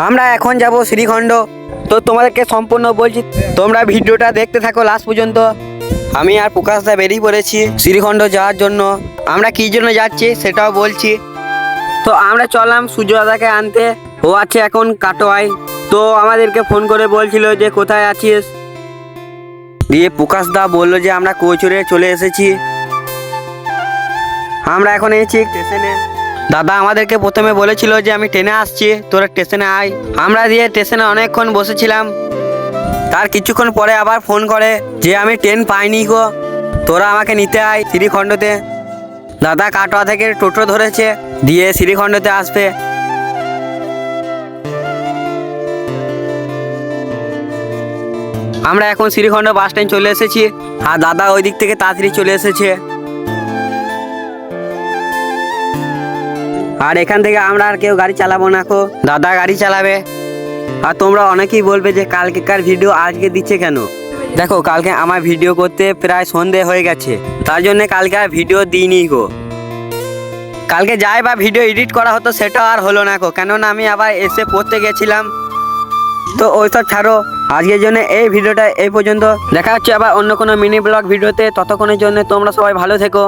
আমরা এখন যাব শ্রীখণ্ড। তো তোমাদেরকে সম্পূর্ণ বলছি, তোমরা ভিডিওটা দেখতে থাকো লাস্ট পর্যন্ত। আমি আর প্রকাশদা বেরিয়ে পড়েছি শ্রীখণ্ড যাওয়ার জন্য। আমরা কী জন্য যাচ্ছি সেটাও বলছি। তো আমরা চললাম সূর্যদাদাকে আনতে। ও আছে এখন কাটোয়ায়। তো আমাদেরকে ফোন করে বলছিল যে কোথায় আছিস। দিয়ে প্রকাশদা বললো যে আমরা কৈচরে চলে এসেছি। আমরা এখন এসেছি স্টেশনে। দাদা আমাদেরকে প্রথমে বলেছিল যে আমি ট্রেনে আসছি, তোরা স্টেশনে আয়। আমরা দিয়ে স্টেশনে অনেকক্ষণ বসেছিলাম। তার কিছুক্ষণ পরে আবার ফোন করে যে আমি ট্রেন পাইনি গো, তোরা আমাকে নিতে আয় শ্রীখণ্ডতে। দাদা কাটোয়া থেকে টোটো ধরেছে, দিয়ে শ্রীখণ্ডতে আসবে। আমরা এখন শ্রীখণ্ড বাস স্ট্যান্ড চলে এসেছি, আর দাদা ওই দিক থেকে তাড়াতাড়ি চলে এসেছে। আর এখান থেকে আমরা আর কেউ গাড়ি চালাবো না, কো দাদা গাড়ি চালাবে। আর তোমরা অনেকেই বলবে যে কালকেকার ভিডিও আজকে দিচ্ছে কেন। দেখো কালকে আমার ভিডিও করতে প্রায় সন্ধে হয়ে গেছে, তার জন্য কালকে আর ভিডিও দিইনি গো। কালকে যাই বা ভিডিও এডিট করা হতো সেটা আর হলো না গো, কেননা আমি আবার এসে পড়তে গেছিলাম। তো ওইসব ছাড়ো, আজকের জন্য এই ভিডিওটা এই পর্যন্ত। দেখা হচ্ছে আবার অন্য কোনো মিনি ব্লগ ভিডিওতে। ততক্ষণের জন্য তোমরা সবাই ভালো থেকো।